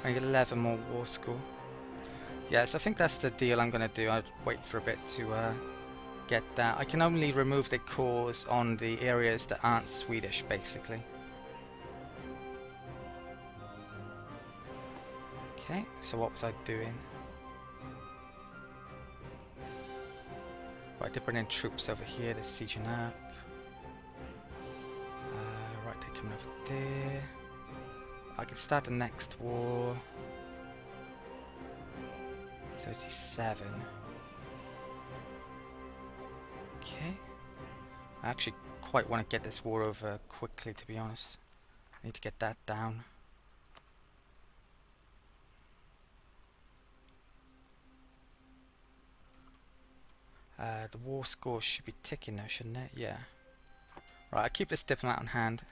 I need 11 more war score. Yes, I think that's the deal I'm going to do. I'll wait for a bit to get that. I can only remove the cores on the areas that aren't Swedish, basically. Okay, so what was I doing? Right, they're bringing troops over here, they're sieging up. Right, they're coming over there. I can start the next war. 37. Okay. I actually quite want to get this war over quickly, to be honest. I need to get that down. The war score should be ticking now, shouldn't it? Yeah. Right, I'll keep this diplomat on hand.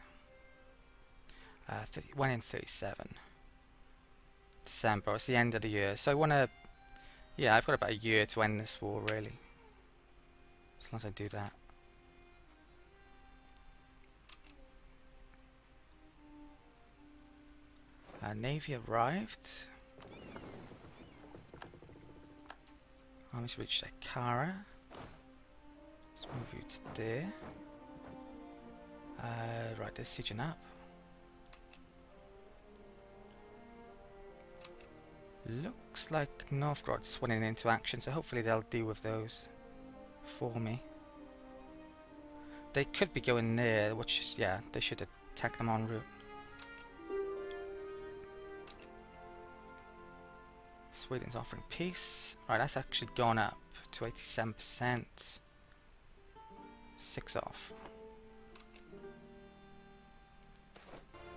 1 in 37. December, it's the end of the year. So I want to... Yeah, I've got about a year to end this war, really. As long as I do that. Navy arrived. Army's reached Ankara. Let's move you to there. Right, they're sieging up. Looks like Novgorod's swinging into action, so hopefully they'll deal with those for me. They could be going there, which is, yeah, they should attack them en route. Sweden's offering peace. Right, that's actually gone up to 87%. 6 off.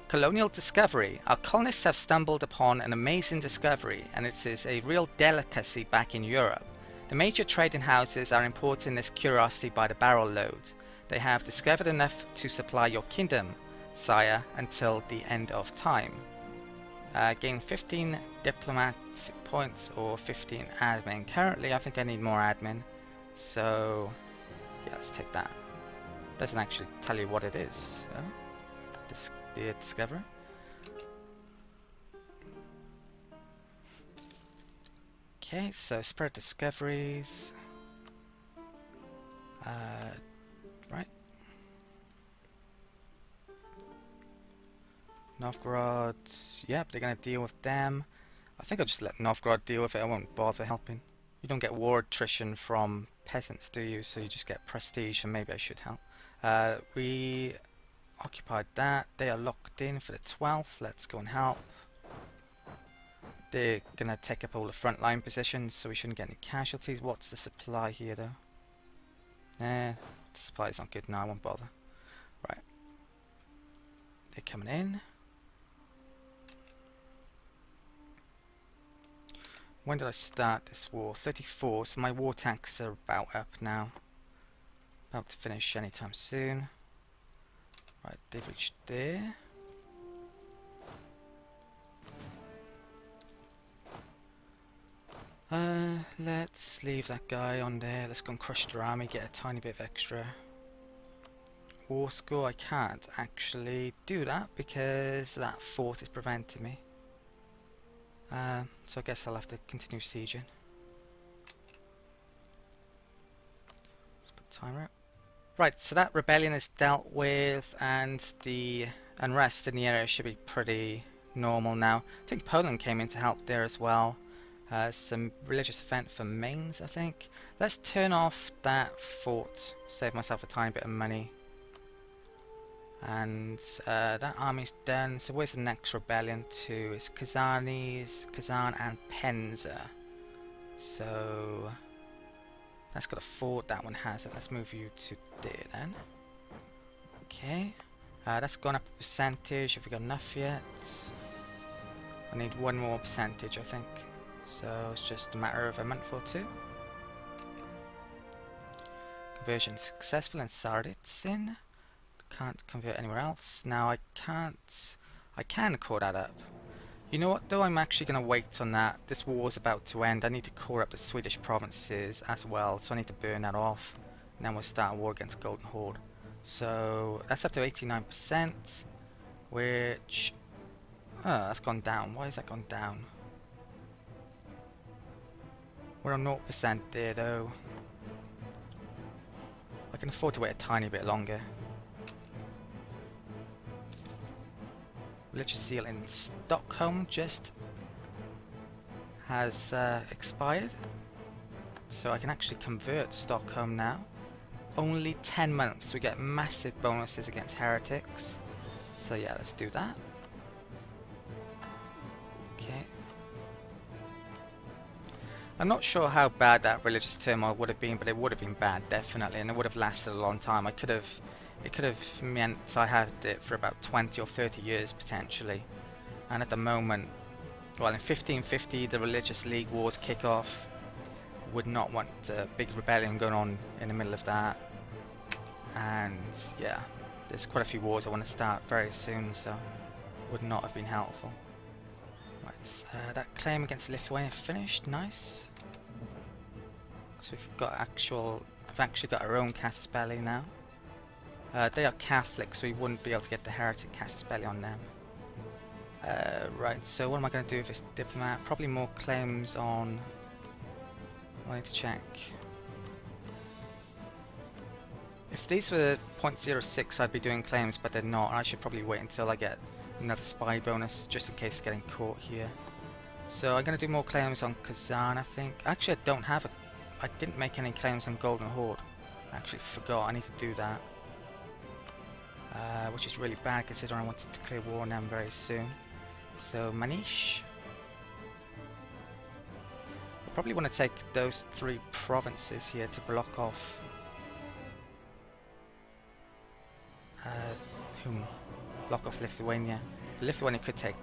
Colonial discovery. Our colonists have stumbled upon an amazing discovery, and it is a real delicacy back in Europe. The major trading houses are importing this curiosity by the barrel load. They have discovered enough to supply your kingdom, sire, until the end of time. Gain 15 diplomatic points or 15 admin. Currently I think I need more admin, so yeah, let's take that. Doesn't actually tell you what it is, so. The discovery. Okay, so spread discoveries. Right. Novgorod, yep, they're going to deal with them. I think I'll just let Novgorod deal with it, I won't bother helping. You don't get war attrition from peasants, do you? So you just get prestige, and maybe I should help. We occupied that, they are locked in for the 12th, let's go and help. They're going to take up all the frontline positions, so we shouldn't get any casualties. What's the supply here though? The supply's not good, no, I won't bother. Right. They're coming in. When did I start this war? 34, so my war taxes are about up now. About to finish anytime soon. Right, they've reached there. Let's leave that guy on there. Let's go and crush their army, get a tiny bit of extra war score. I can't actually do that because that fort is preventing me. So I guess I'll have to continue sieging. Let's put timer up. Right, so that rebellion is dealt with, and the unrest in the area should be pretty normal now. I think Poland came in to help there as well. Some religious event for Mainz, I think. Let's turn off that fort, save myself a tiny bit of money. And that army's done, so where's the next rebellion to? It's Kazan and Penza. So that's got a fort, that one has it. Let's move you to there then. Okay, that's gone up a percentage. Have we got enough yet? I need one more percentage, I think. So it's just a matter of a month or two. Conversion successful in Sarditsin. Can't convert anywhere else. Now I can core that up. You know what though, I'm actually going to wait on that. This war is about to end. I need to core up the Swedish provinces as well, so I need to burn that off. And then we'll start a war against Golden Horde. So that's up to 89%, which Oh, that's gone down. Why has that gone down? We're on 0% there though. I can afford to wait a tiny bit longer. Religious Zeal in Stockholm just has expired. So I can actually convert Stockholm now. Only 10 months. We get massive bonuses against heretics. So yeah, let's do that. Okay. I'm not sure how bad that religious turmoil would have been, but it would have been bad, definitely, and it would have lasted a long time. It could have meant I had it for about 20 or 30 years potentially. And at the moment, well, in 1550 the religious league wars kick off. Would not want a big rebellion going on in the middle of that. And yeah, there's quite a few wars I want to start very soon, so would not have been helpful. Right, that claim against Lithuania finished, nice. So we've actually got our own casus belli now. They are Catholic, so we wouldn't be able to get the heretic casus belli on them. Right, so what am I going to do with this diplomat? Probably more claims on... I need to check. If these were 0.06, I'd be doing claims, but they're not. I should probably wait until I get another spy bonus, just in case of getting caught here. So I'm going to do more claims on Kazan, I think. Actually, I don't have a... I didn't make any claims on Golden Horde. I actually forgot. I need to do that. Which is really bad, considering I want to declare war on them very soon. So, Manish. I probably want to take those 3 provinces here to block off... block off Lithuania. Lithuania could take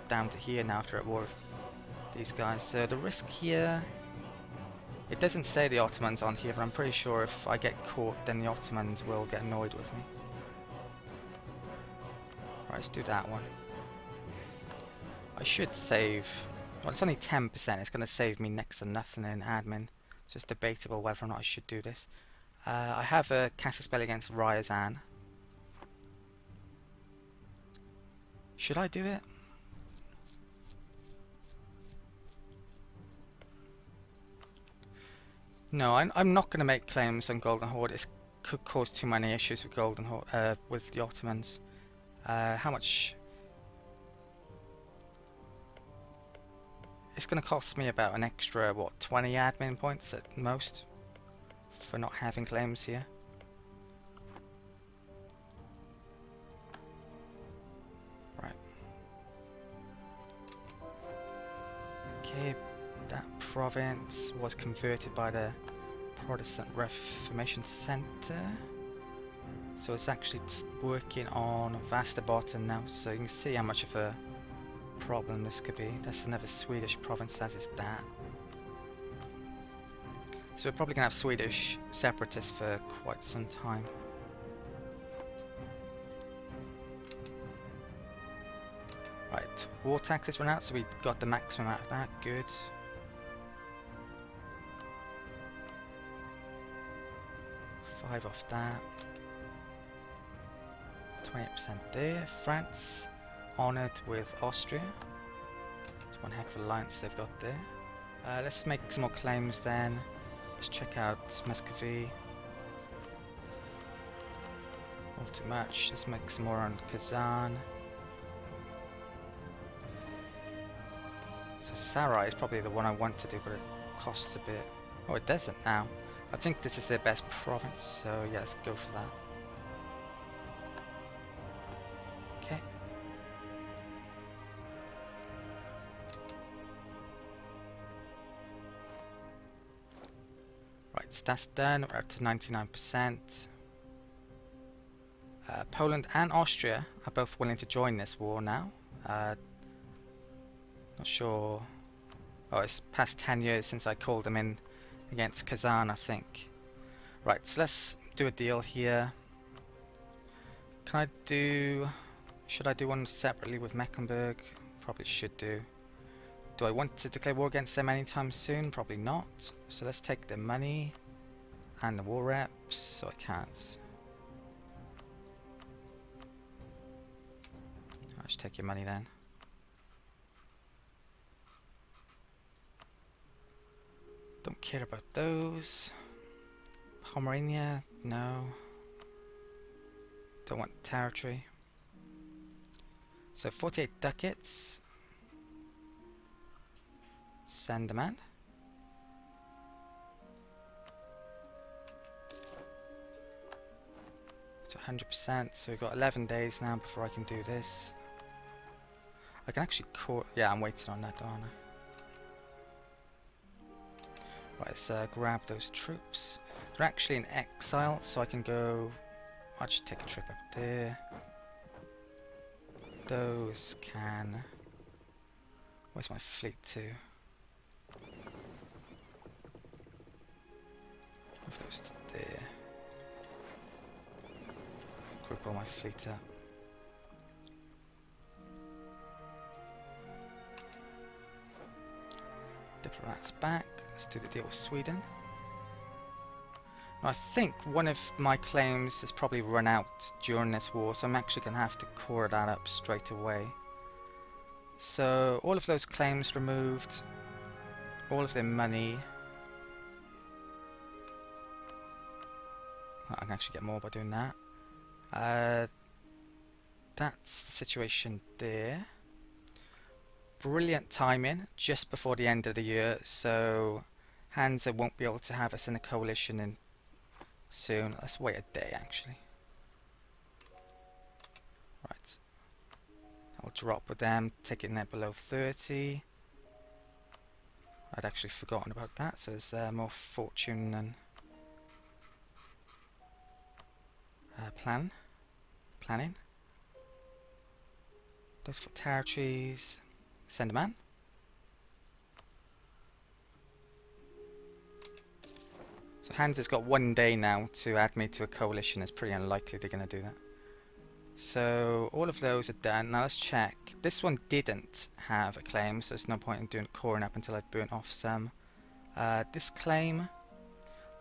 down to here now after at war with these guys. So the risk here... It doesn't say the Ottomans on here, but I'm pretty sure if I get caught, then the Ottomans will get annoyed with me. Right, let's do that one. I should save... Well, it's only 10%. It's going to save me next to nothing in admin. So it's debatable whether or not I should do this. I have a casus belli against Ryazan. Should I do it? No, I'm not going to make claims on Golden Horde. It could cause too many issues with Golden Horde, with the Ottomans. How much? It's going to cost me about an extra, what, 20 admin points at most for not having claims here. Right. Okay, that province was converted by the Protestant Reformation Center. So it's actually working on Västerbotten now, so you can see how much of a problem this could be. That's another Swedish province, as is that. So we're probably going to have Swedish separatists for quite some time. Right, war taxes run out, so we got the maximum out of that, good. Five off that. 20% there. France honoured with Austria. It's one heck of an alliance they've got there. Let's make some more claims then. Let's check out Muscovy. All too much. Let's make some more on Kazan. So Sarai is probably the one I want to do, but it costs a bit. Oh, it doesn't now. I think this is their best province, so yeah, let's go for that. Okay. Right, so that's done. We're up to 99%. Poland and Austria are both willing to join this war now. Not sure. Oh, it's past 10 years since I called them in against Kazan, I think. Right, so let's do a deal here. Can I do... Should I do one separately with Mecklenburg? Probably should do. Do I want to declare war against them anytime soon? Probably not. So let's take the money and the war reps, so I can't. I'll just take your money then. Don't care about those. Pomerania, no. Don't want territory. So 48 ducats. Send demand. To 100%, so we've got 11 days now before I can do this. I can actually call. Yeah, I'm waiting on that, aren't I? Right, let's grab those troops. They're actually in exile, so I can go. I'll just take a trip up there. Those can. Where's my fleet to? Move those to there. Group all my fleet up. Diplomats back. Let's do the deal with Sweden. Now, I think one of my claims has probably run out during this war, so I'm actually going to have to core that up straight away. So all of those claims removed, all of their money. I can actually get more by doing that. That's the situation there. Brilliant timing, just before the end of the year, so Hansa won't be able to have us in a coalition in soon. Let's wait a day actually. Right. I'll drop with them, take it net below 30. I'd actually forgotten about that, so there's more fortune than planning. Those for territories. Send a man. So Hansa's got 1 day now to add me to a coalition. It's pretty unlikely they're going to do that. So all of those are done. Now let's check. This one didn't have a claim, so there's no point in doing coring up until I'd burnt off some. This claim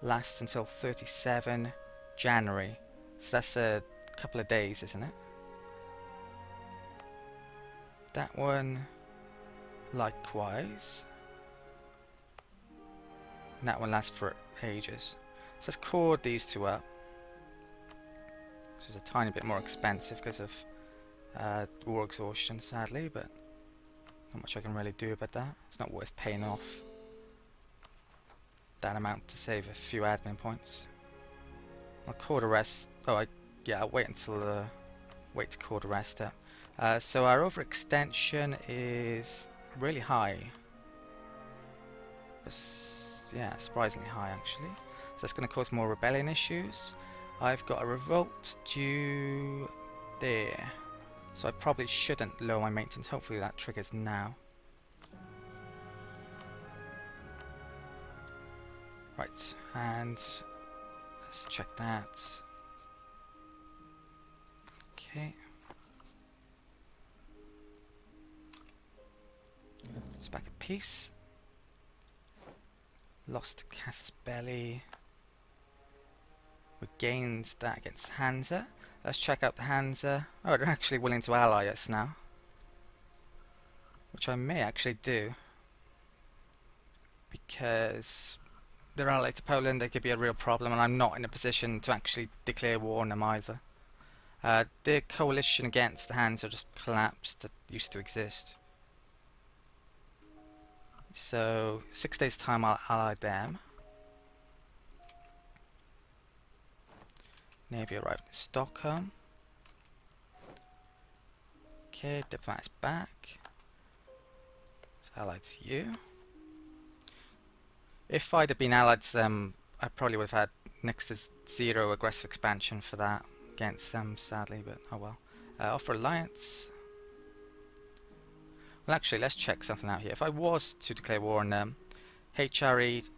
lasts until 37 January. So that's a couple of days, isn't it? That one likewise. And that one lasts for ages. So let's core these two up. So it's a tiny bit more expensive because of war exhaustion, sadly, but not much I can really do about that. It's not worth paying off that amount to save a few admin points. I'll core the rest. Oh, I'll wait until wait to core the rest up. So our overextension is really high. Yeah, surprisingly high actually. So that's going to cause more rebellion issues. I've got a revolt due there, so I probably shouldn't lower my maintenance. Hopefully that triggers now. Right, and let's check that. Okay. It's back at peace. Lost Casus Belli. We gained that against Hansa. Let's check out the Hansa. Oh, they're actually willing to ally us now, which I may actually do, because they're allied to Poland. They could be a real problem, and I'm not in a position to actually declare war on them either. Their coalition against the Hansa just collapsed. That used to exist. So 6 days time I'll ally them. Navy arrived in Stockholm. Okay, diplomats back. It's allied to you. If I'd have been allied to them, I probably would have had next to 0 aggressive expansion for that against them, sadly, but oh well. Offer alliance. Well, actually, let's check something out here. If I was to declare war on them, HRE,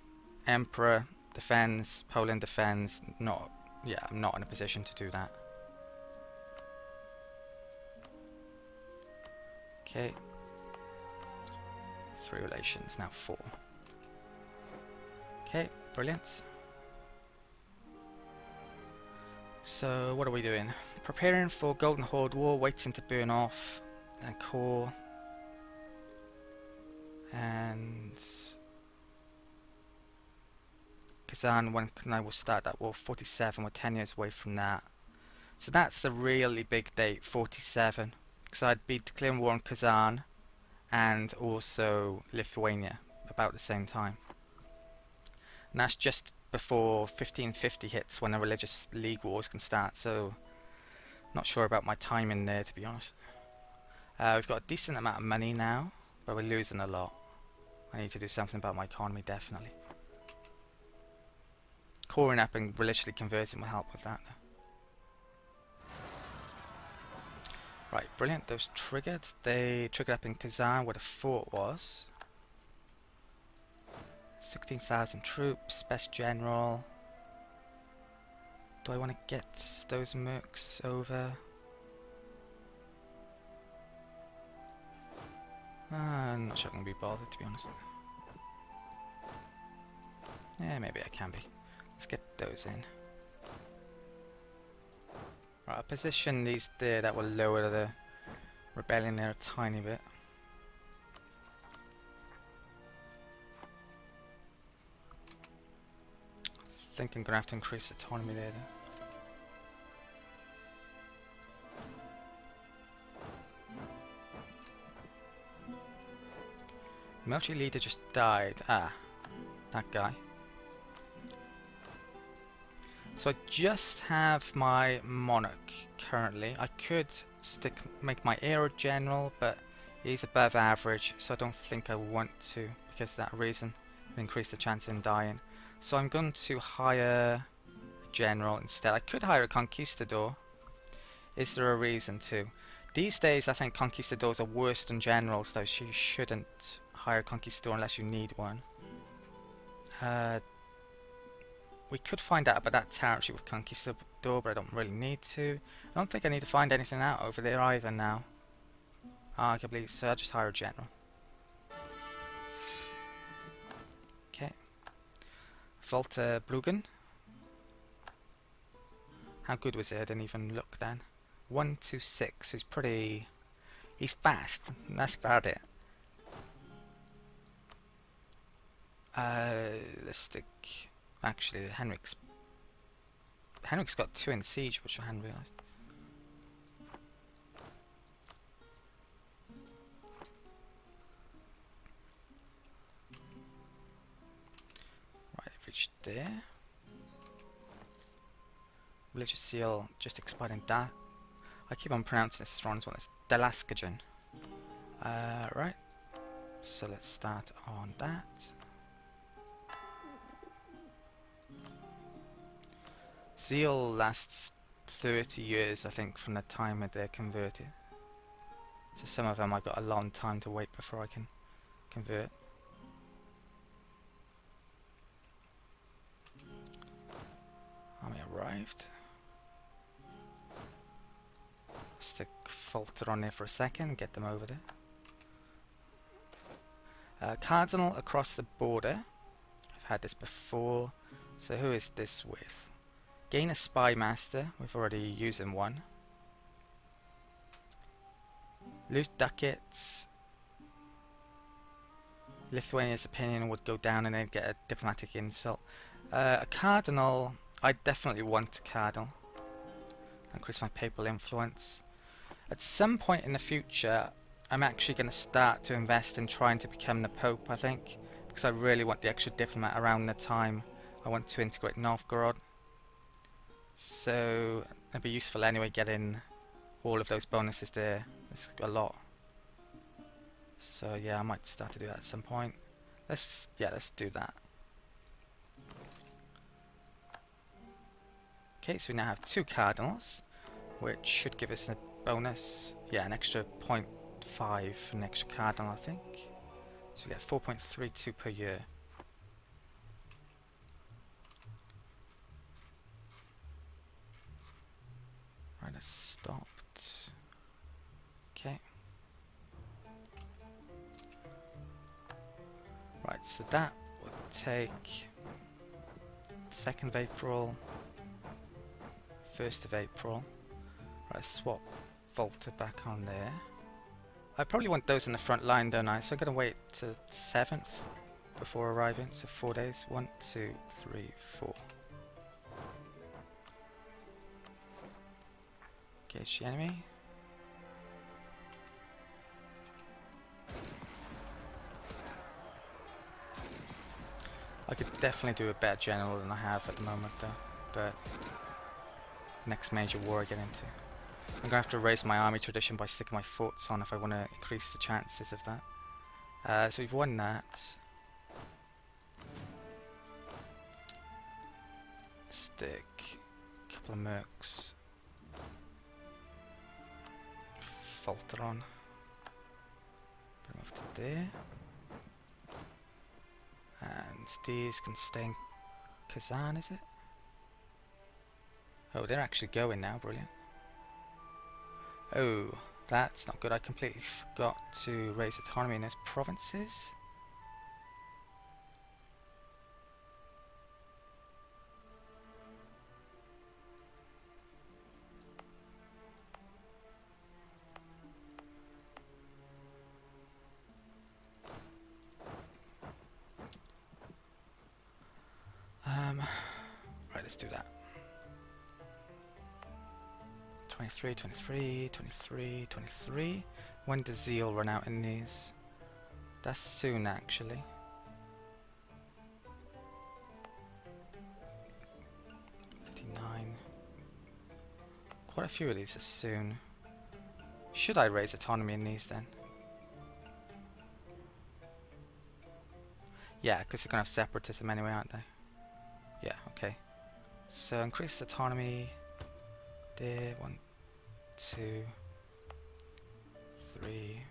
Emperor defends, Poland defends. I'm not in a position to do that. Okay. 3 relations, now 4. Okay, brilliant. So, what are we doing? Preparing for Golden Horde War, waiting to burn off and core. And Kazan, when I will start that war? 47, we're 10 years away from that. So that's the really big date, 47. Because I'd be declaring war on Kazan and also Lithuania about the same time. And that's just before 1550 hits, when the religious league wars can start, so not sure about my timing there, to be honest. We've got a decent amount of money now, but we're losing a lot. I need to do something about my economy, definitely. Coring up and religiously converting will help with that, though. Right, brilliant, those triggered. They triggered up in Kazan, where the fort was. 16,000 troops, best general. Do I want to get those mercs over? I'm not sure I'm going to be bothered, to be honest. Yeah, maybe I can be. Let's get those in. Right, I'll position these there. That will lower the rebellion there a tiny bit. I think I'm going to have to increase autonomy there then. Military leader just died. Ah, that guy. So I just have my monarch currently. I could make my heir general, but he's above average, so I don't think I want to, because of that reason. Increase the chance of him dying. So I'm going to hire a general instead. I could hire a conquistador. Is there a reason to? These days I think conquistadors are worse than generals, though, so you shouldn't hire a conquistador unless you need one. We could find out about that territory with conquistador, but I don't really need to. I don't think I need to find anything out over there either now. Arguably, so I'll just hire a general. Okay. Volta Blugen. How good was it? I didn't even look then. 126. He's pretty. He's fast. That's about it. Let's stick. Actually, Henrik's got 2 in siege, which I hadn't realised. Right, I've reached there. Religious Zeal just expired in that. I keep on pronouncing this wrong as well. It's Dalaskajan. Right. So let's start on that. Zeal lasts 30 years, I think, from the time that they're converted. So some of them I've got a long time to wait before I can convert. Army arrived. Stick Falter on there for a second, get them over there. Cardinal across the border. I've had this before. So who is this with? Gain a spy master. We've already used him one. Lose ducats. Lithuania's opinion would go down and they'd get a diplomatic insult. A cardinal. I definitely want a cardinal. Increase my papal influence. At some point in the future, I'm actually going to start to invest in trying to become the Pope, I think. Because I really want the extra diplomat around the time I want to integrate Novgorod. So it'd be useful anyway, getting all of those bonuses there. It's a lot. So yeah, I might start to do that at some point. Let's do that. Okay, so we now have 2 cardinals, which should give us a bonus. Yeah, an extra 0.5 for an extra cardinal, I think. So we get 4.32 per year. Right, it's stopped. Okay. Right, so that would take 2nd of April, 1st of April. Right, swap Volta back on there. I probably want those in the front line, don't I? So I'm going to wait to 7th. before arriving, so 4 days. 1, 2, 3, 4. Engage the enemy. I could definitely do a better general than I have at the moment though, but next major war I get into. I'm going to have to raise my army tradition by sticking my forts on if I want to increase the chances of that. So we've won that. Stick a couple of mercs. Falter on. Bring off to there. And these can stay in Kazan, is it? Oh, they're actually going now, brilliant. Oh, that's not good. I completely forgot to raise autonomy in those provinces. Right, let's do that. 23, 23, 23, 23. When does Zeal run out in these? That's soon, actually. Quite a few of these are soon. Should I raise autonomy in these then? Yeah, because they're going to have separatism anyway, aren't they? Yeah, okay. So increase autonomy. There, 1, 2, 3,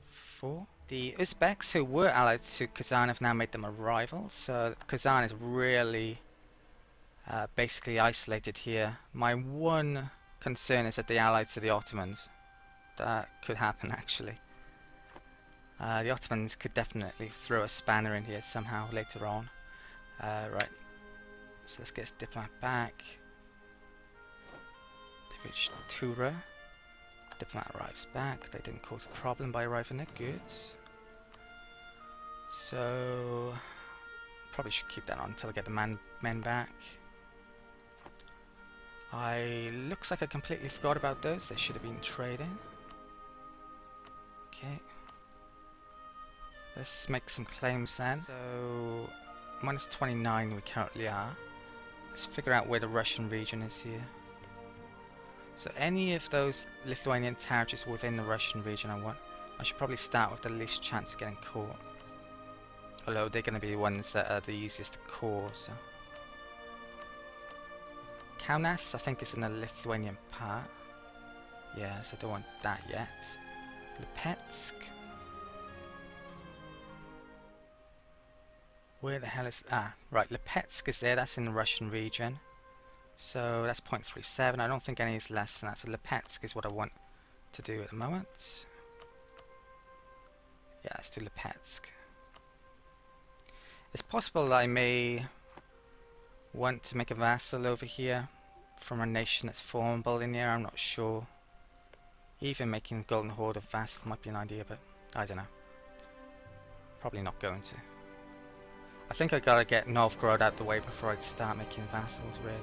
4. The Uzbeks who were allied to Kazan have now made them a rival, so Kazan is really basically isolated here. My one concern is that they allied to the Ottomans. That could happen actually. The Ottomans could definitely throw a spanner in here somehow later on. Right, so let's get this diplomat back. They reached Tura. Diplomat arrives back. They didn't cause a problem by arriving their goods. So probably should keep that on until I get the men back. Looks like I completely forgot about those. They should have been trading. Okay. Let's make some claims then. So minus 29 we currently are. Let's figure out where the Russian region is here. So any of those Lithuanian territories within the Russian region I should probably start with the least chance of getting caught. Although they're going to be the ones that are the easiest to core, so. Kaunas, I think, is in the Lithuanian part. Yeah, so I don't want that yet. Lipetsk. Where the hell is... Ah, right, Lipetsk is there, that's in the Russian region. So that's 0.37, I don't think any is less than that, so Lipetsk is what I want to do at the moment. Yeah, let's do Lipetsk. It's possible that I may want to make a vassal over here from a nation that's formable in here, I'm not sure. Even making Golden Horde a vassal might be an idea, but I don't know. Probably not going to. I think I gotta get Novgorod out the way before I start making vassals, really.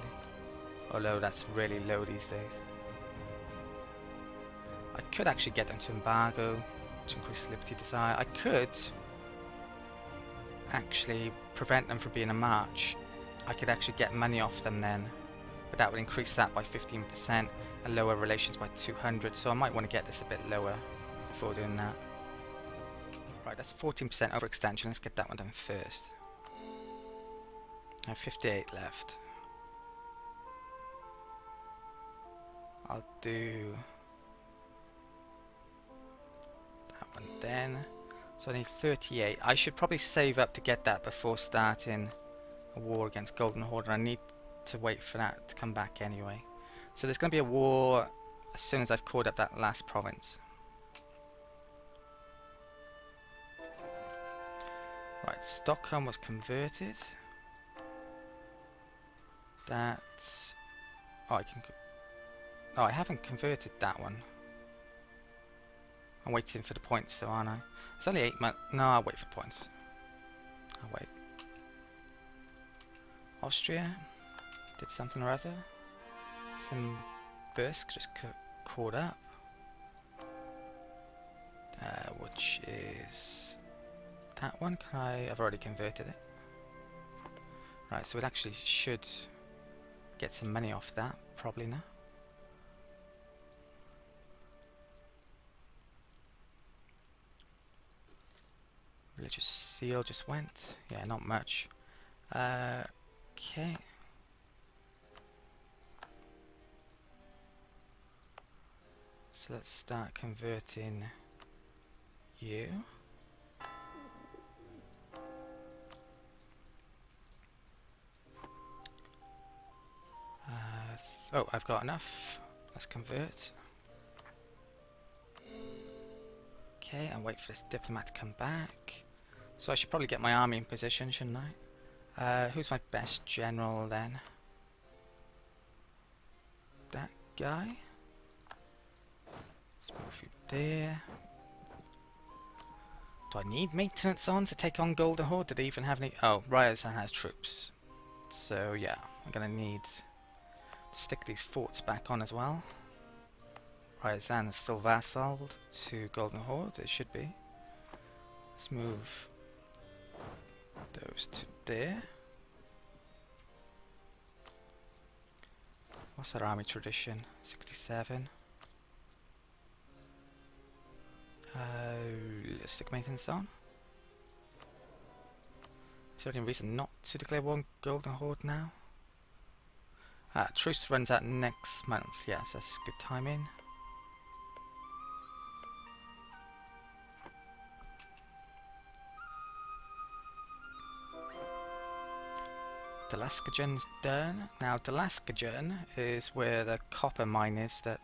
Although that's really low these days. I could actually get them to embargo, to increase liberty desire. I could actually prevent them from being a march. I could actually get money off them then, but that would increase that by 15% and lower relations by 200, so I might want to get this a bit lower before doing that. Right, that's 14% overextension, let's get that one done first. I have 58 left. I'll do that one then. So I need 38. I should probably save up to get that before starting a war against Golden Horde, and I need to wait for that to come back anyway. So there's going to be a war as soon as I've caught up that last province. Right, Stockholm was converted. That's... Oh, I can... Oh, I haven't converted that one. I'm waiting for the points though, aren't I? It's only 8 months. No, I'll wait for points. Oh wait. Austria did something or other. Simbursk just caught up. Which is that one. I've already converted it. Right, so it actually should get some money off that, probably now. Religious Zeal just went. Yeah, not much. Okay. So let's start converting you. Oh, I've got enough. Let's convert. Okay, and wait for this diplomat to come back. So I should probably get my army in position, shouldn't I? Who's my best general then? That guy. Let's move you there. Do I need maintenance on to take on Golden Horde? Did they even have any? Oh, Ryazan has troops. So yeah, I'm gonna need to stick these forts back on as well. Ryazan is still vassalled to Golden Horde, it should be. Let's move those to there. What's our army tradition? 67. Let's stick maintenance on. Is there any reason not to declare war on Golden Horde now? Truce runs out next month. Yes, that's good timing. Delaskajan's done. Now Delaskajan is where the copper mine is that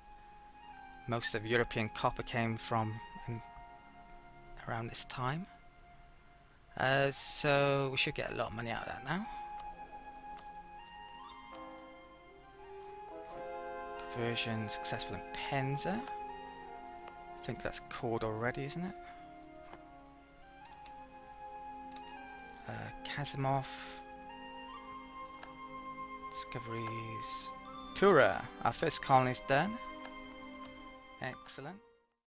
most of European copper came from around this time. So we should get a lot of money out of that now. Conversion successful in Penza. I think that's called already, isn't it? Kazimov. Discoveries. Tura, our first colony's done. Excellent.